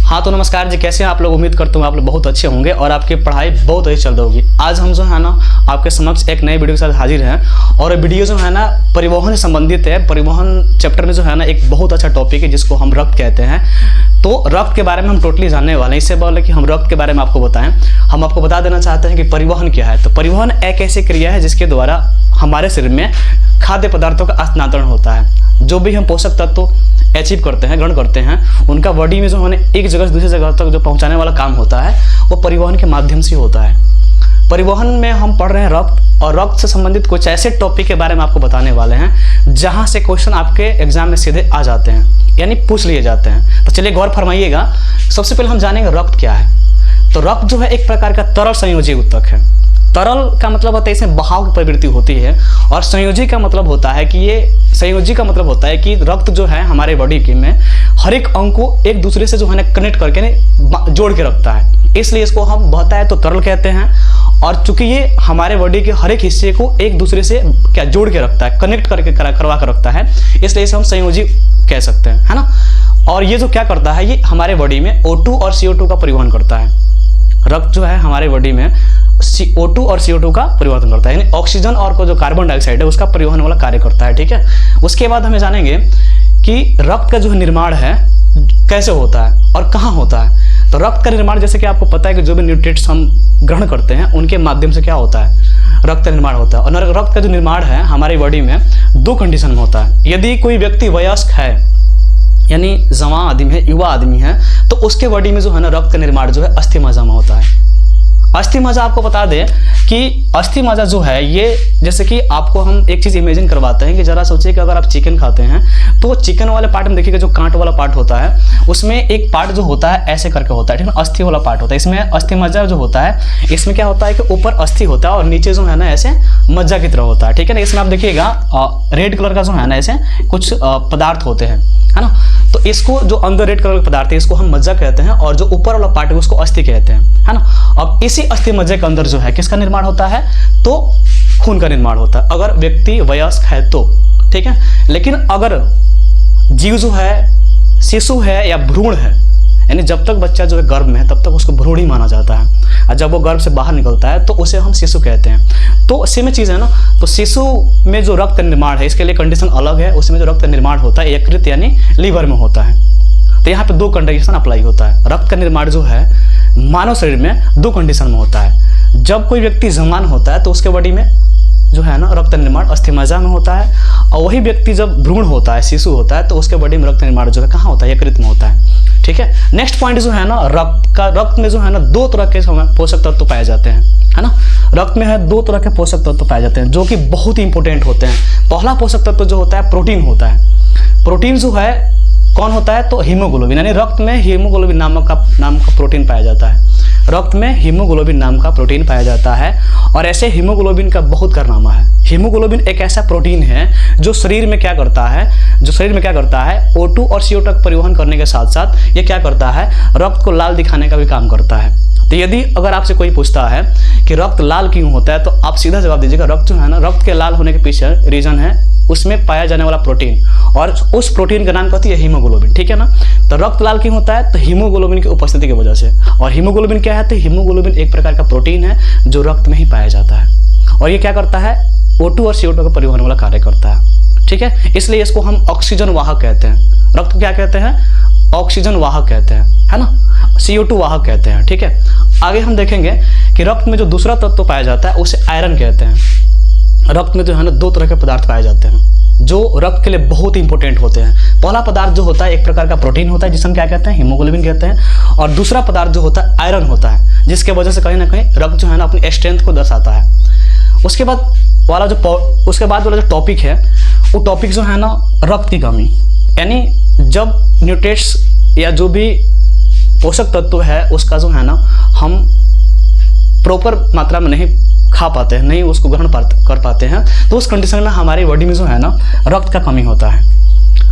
हाँ तो नमस्कार जी, कैसे हैं आप लोग। उम्मीद करता हूँ आप लोग बहुत अच्छे होंगे और आपकी पढ़ाई बहुत अच्छी चल रही होगी। आज हम जो है ना आपके समक्ष एक नई वीडियो के साथ हाजिर हैं और वीडियो जो है ना परिवहन से संबंधित है। परिवहन चैप्टर में जो है ना एक बहुत अच्छा टॉपिक है जिसको हम रक्त कहते हैं। तो रक्त के बारे में हम टोटली जानने वाले हैं। इससे पहले कि हम रक्त के बारे में आपको बताएं, हम आपको बता देना चाहते हैं कि परिवहन क्या है। तो परिवहन एक ऐसी क्रिया है जिसके द्वारा हमारे शरीर में खाद्य पदार्थों का स्थानांतरण होता है। जो भी हम पोषक तत्व अचीव करते हैं, ग्रहण करते हैं, उनका बॉडी में जो हमें एक जगह से दूसरी जगह तक जो पहुंचाने वाला काम होता है वो परिवहन के माध्यम से होता है। परिवहन में हम पढ़ रहे हैं रक्त, और रक्त से संबंधित कुछ ऐसे टॉपिक के बारे में आपको बताने वाले हैं जहां से क्वेश्चन आपके एग्जाम में सीधे आ जाते हैं, यानी पूछ लिए जाते हैं। तो चलिए गौर फरमाइएगा। सबसे पहले हम जानेंगे रक्त क्या है। तो रक्त जो है एक प्रकार का तरल संयोजी ऊतक है। तरल का मतलब होता है इसमें बहाव की प्रवृत्ति होती है, और संयोजी का मतलब होता है कि कि रक्त जो है हमारे बॉडी के में हर एक अंग को एक दूसरे से जो है ना कनेक्ट करके जोड़ के रखता है। इसलिए इसको हम बहता है तो तरल कहते हैं। और चूंकि ये हमारे बॉडी के हर एक हिस्से को एक दूसरे से क्या जोड़ के रखता है, कनेक्ट करके करवा कर रखता है, इसलिए इसे हम संयोजी कह सकते हैं, है ना। और ये जो क्या करता है, ये हमारे बॉडी में O2 और CO2 का परिवहन करता है। रक्त जो है हमारे बॉडी में O2 और CO2 का परिवर्तन करता है, यानी ऑक्सीजन और जो कार्बन डाइऑक्साइड है उसका परिवहन वाला कार्य करता है, ठीक है। उसके बाद हमें जानेंगे कि रक्त का जो निर्माण है कैसे होता है और कहाँ होता है। तो रक्त का निर्माण, जैसे कि आपको पता है कि जो भी न्यूट्रिएंट्स हम ग्रहण करते हैं उनके माध्यम से क्या होता है, रक्त का निर्माण होता है। और रक्त का जो निर्माण है हमारी बॉडी में दो कंडीशन में होता है। यदि कोई व्यक्ति वयस्क है, यानी जवान आदमी है, युवा आदमी है, तो उसके बॉडी में जो है ना रक्त का निर्माण जो है अस्थि मज्जा में होता है। अस्थि मज्जा आपको बता दें कि अस्थि मज्जा जो है ये, जैसे कि आपको हम एक चीज़ इमेजिन करवाते हैं कि जरा सोचिए कि अगर आप चिकन खाते हैं तो चिकन वाले पार्ट में देखिएगा जो कांट वाला पार्ट होता है उसमें एक पार्ट जो होता है ऐसे करके होता है, ठीक है ना, अस्थि वाला पार्ट होता है। इसमें अस्थि मज्जा जो होता है इसमें क्या होता है कि ऊपर अस्थि होता है और नीचे जो है ना ऐसे मज्जा की तरह होता है, ठीक है ना। इसमें आप देखिएगा रेड कलर का जो है ना ऐसे कुछ पदार्थ होते हैं, है ना। तो इसको जो अंदर रेड कलर का पदार्थ है इसको हम मज्जा कहते हैं, और जो ऊपर वाला पार्ट है उसको अस्थि कहते हैं, है ना। अब इसी अस्थि मज्जे के अंदर जो है किसका निर्माण होता है, तो खून का निर्माण होता है, अगर व्यक्ति वयस्क है तो, ठीक है। लेकिन अगर जीव जो है शिशु है या भ्रूण है, यानी जब तक बच्चा जो है गर्भ में है तब तक उसको भ्रूण ही माना जाता है, और जब वो गर्भ से बाहर निकलता है तो उसे हम शिशु कहते हैं। तो सेम चीज़ है ना। तो शिशु में जो रक्त निर्माण है इसके लिए कंडीशन अलग है। उसमें जो रक्त निर्माण होता है यकृत यानी लीवर में होता है। तो यहाँ पे दो कंडीशन अप्लाई होता है। रक्त का निर्माण जो है मानव शरीर में दो कंडीशन में होता है। जब कोई व्यक्ति जवान होता है तो उसके बॉडी में जो है ना रक्त निर्माण अस्थि मज्जा में होता है, और वही व्यक्ति जब भ्रूण होता है, शिशु होता है, तो उसके बॉडी में रक्त निर्माण जो है कहाँ होता है, यकृत में होता है, ठीक है। नेक्स्ट पॉइंट जो है ना रक्त में जो है ना दो तरह के पोषक तत्व पाए जाते हैं, है ना। रक्त में है दो तरह के पोषक तत्व पाए जाते हैं जो कि बहुत ही इंपॉर्टेंट होते हैं। पहला पोषक तत्व जो होता है प्रोटीन होता है। प्रोटीन जो है कौन होता है, तो हीमोग्लोबिन, यानी रक्त में हीमोग्लोबिन नाम का प्रोटीन पाया जाता है। रक्त में हीमोग्लोबिन नाम का प्रोटीन पाया जाता है, और ऐसे हीमोग्लोबिन का बहुत कारनामा है। हीमोग्लोबिन एक ऐसा प्रोटीन है जो शरीर में क्या करता है, O2 और CO2 का परिवहन करने के साथ साथ ये क्या करता है, रक्त को लाल दिखाने का भी काम करता है। तो यदि अगर आपसे कोई पूछता है कि रक्त लाल क्यों होता है, तो आप सीधा जवाब दीजिएगा रक्त जो है ना, रक्त के लाल होने के पीछे रीजन है उसमें पाया जाने वाला प्रोटीन, और उस प्रोटीन का नाम कहती है हीमोग्लोबिन, ठीक है ना। तो रक्त लाल क्यों होता है, तो हीमोग्लोबिन की उपस्थिति की वजह से। और हीमोग्लोबिन क्या है, तो हीमोग्लोबिन एक प्रकार का प्रोटीन है जो रक्त में ही पाया जाता है, और ये क्या करता है, O2 और CO2 का परिवहन वाला कार्य करता है, ठीक है। इसलिए इसको हम ऑक्सीजन वाहक कहते हैं। रक्त को क्या कहते हैं, ऑक्सीजन वाहक कहते हैं, है ना, CO2 वाहक कहते हैं, ठीक है। आगे हम देखेंगे कि रक्त में जो दूसरा तत्व पाया जाता है उसे आयरन कहते हैं। रक्त में जो है ना दो तरह के पदार्थ पाए जाते हैं जो रक्त के लिए बहुत ही इंपॉर्टेंट होते हैं। पहला पदार्थ जो होता है एक प्रकार का प्रोटीन होता है जिसे हम क्या कहते हैं, हीमोग्लोबिन कहते हैं, और दूसरा पदार्थ जो होता है आयरन होता है, जिसके वजह से कहीं ना कहीं रक्त जो है ना अपनी स्ट्रेंथ को दर्शाता है। उसके बाद वाला जो टॉपिक है वो टॉपिक जो है ना रक्त की कमी, यानी जब न्यूट्रिएंट्स या जो भी पोषक तत्व है उसका जो है ना हम प्रॉपर मात्रा में नहीं खा पाते हैं, नहीं उसको ग्रहण कर पाते हैं, तो उस कंडीशन में हमारी बॉडी में जो है ना रक्त का कमी होता है।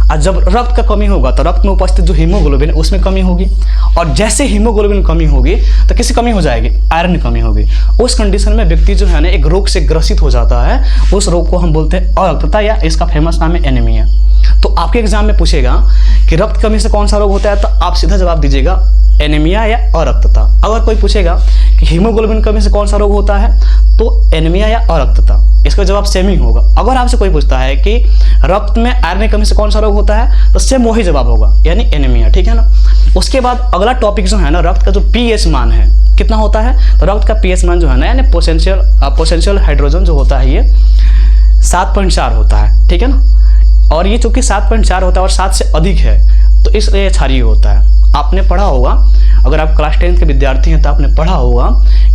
और जब रक्त का कमी होगा तो रक्त में उपस्थित जो हीमोग्लोबिन है उसमें कमी होगी, और जैसे हीमोग्लोबिन कमी होगी तो किसकी कमी हो जाएगी, आयरन की कमी होगी। उस कंडीशन में व्यक्ति जो है ना एक रोग से ग्रसित हो जाता है। उस रोग को हम बोलते हैं अरक्तता, या इसका फेमस नाम है एनीमिया। तो आपके एग्जाम में पूछेगा कि रक्त कमी से कौन सा रोग होता है, तो आप सीधा जवाब दीजिएगा एनीमिया या अरक्तता। अगर कोई पूछेगा कि हीमोग्लोबिन कमी से कौन सा रोग होता है, तो एनीमिया या अरक्तता। इसका जवाब सेम ही होगा। अगर आपसे कोई पूछता है कि रक्त में आयरन की कमी से कौन सा रोग होता है, तो सेम वही जवाब होगा, यानी एनीमिया, ठीक है ना। उसके बाद अगला टॉपिक जो है ना, रक्त का जो पीएच मान है कितना होता है, तो रक्त का पीएच मान जो है ना, यानी पोटेंशियल हाइड्रोजन जो होता है ये 7.4 होता है, ठीक है ना। और ये चूंकि 7.4 होता है और 7 से अधिक है, तो इसलिए क्षारीय होता है। आपने पढ़ा होगा, अगर आप क्लास 10 के विद्यार्थी हैं तो आपने पढ़ा होगा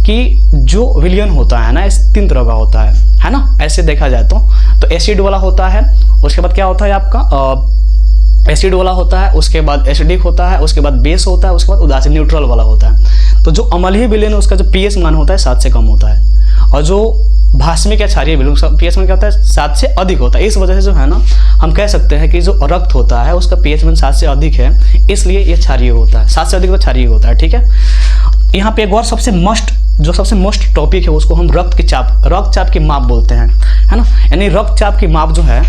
कि जो विलयन होता है ना, इस 3 तरह का होता है ना। ऐसे देखा जाए तो एसिड वाला होता है, उसके बाद क्या होता है आपका एसिड वाला होता है, उसके बाद एसिडिक होता है, उसके बाद बेस होता है, उसके बाद उदासीन न्यूट्रल वाला होता है। तो जो अम्लीय विलयन है उसका जो पीएच मान होता है 7 से कम होता है, और जो भास्मिक या क्षारीय विलयन उसका पीएच मान क्या होता है, 7 से अधिक होता है। इस वजह से जो है ना, हम कह सकते हैं कि जो रक्त होता है उसका पीएच मान 7 से अधिक है, इसलिए ये क्षारीय होता है। 7 से अधिक तो क्षारीय होता है, ठीक है। यहाँ पे एक और सबसे मोस्ट टॉपिक है, उसको हम रक्तचाप की माप बोलते हैं, है ना। यानी रक्तचाप की माप जो है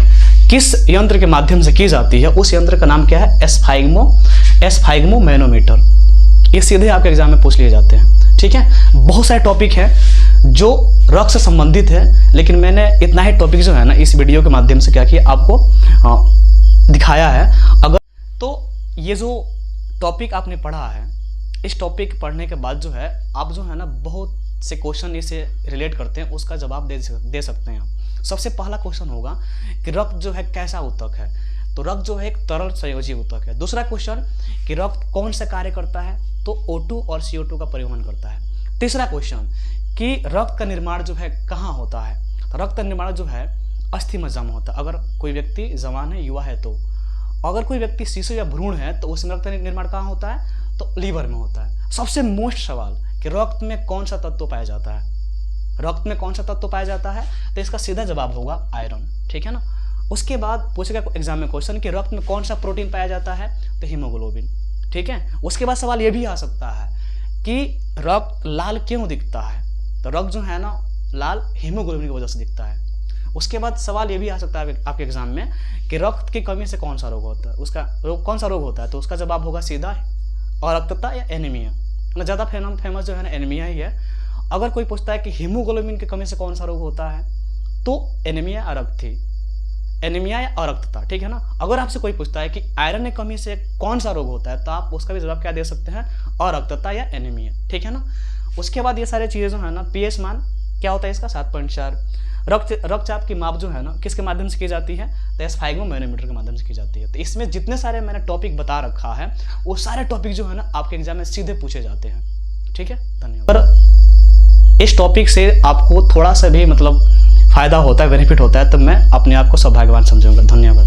किस यंत्र के माध्यम से की जाती है, उस यंत्र का नाम क्या है, एस्फाइग्मोमैनोमीटर। ये सीधे आपके एग्जाम में पूछ लिए जाते हैं, ठीक है। बहुत सारे टॉपिक हैं जो रक्त से संबंधित है, लेकिन मैंने इतना ही टॉपिक जो है ना इस वीडियो के माध्यम से क्या किया, आपको दिखाया है। अगर तो ये जो टॉपिक आपने पढ़ा है, इस टॉपिक पढ़ने के बाद जो है आप जो है ना बहुत से क्वेश्चन इसे रिलेट करते हैं, उसका जवाब दे सकते हैं। सबसे पहला क्वेश्चन होगा कि रक्त जो है कैसा ऊतक है, तो रक्त जो है एक तरल संयोजी ऊतक है। दूसरा क्वेश्चन कि रक्त कौन सा कार्य करता है, तो O2 और CO2 का परिवहन करता है। तीसरा क्वेश्चन कि रक्त का निर्माण जो है कहाँ होता है, तो रक्त का निर्माण जो है अस्थि में जमा होता है। अगर कोई व्यक्ति जवान है, युवा है, तो अगर कोई व्यक्ति शिशु या भ्रूण है तो उसमें रक्त का निर्माण कहाँ होता है, तो लीवर में होता है। सबसे मोस्ट सवाल कि रक्त में कौन सा तत्व पाया जाता है, रक्त में कौन सा तत्व पाया जाता है, तो इसका सीधा जवाब होगा आयरन, ठीक है ना। उसके बाद पूछेगा एग्जाम में क्वेश्चन कि रक्त में कौन सा प्रोटीन पाया जाता है, तो हीमोग्लोबिन, ठीक है। उसके बाद सवाल ये भी आ सकता है कि रक्त लाल क्यों दिखता है, तो रक्त जो है ना लाल हीमोग्लोबिन की वजह से दिखता है। उसके बाद सवाल ये भी आ सकता है आपके एग्जाम में कि रक्त की कमी से कौन सा रोग होता है, कौन सा रोग होता है, तो उसका जवाब होगा सीधा अरक्तता या एनीमिया। ज़्यादा फेमस जो है ना एनीमिया ही है। अगर कोई पूछता है कि हीमोग्लोबिन की कमी से कौन सा रोग होता है, तो एनीमिया या अरक्तता, ठीक है ना। अगर आपसे कोई पूछता है कि आयरन की कमी से कौन सा रोग होता है, तो आप उसका भी जवाब क्या दे सकते हैं, अरक्तता या एनीमिया, ठीक है ना। उसके बाद ये सारी चीज़ें जो है ना, पीएच मान क्या होता है इसका 7.4। रक्तचाप की माप जो है ना किसके माध्यम से की जाती है, तो एस्फाइग्मोमैनोमीटर के माध्यम से की जाती है। तो इसमें जितने सारे मैंने टॉपिक बता रखा है, वो सारे टॉपिक जो है ना आपके एग्जाम में सीधे पूछे जाते हैं, ठीक है। धन्यवाद। पर इस टॉपिक से आपको थोड़ा सा भी मतलब फायदा होता है, बेनिफिट होता है, तो मैं अपने आप को सौभाग्यवान समझूंगा। धन्यवाद।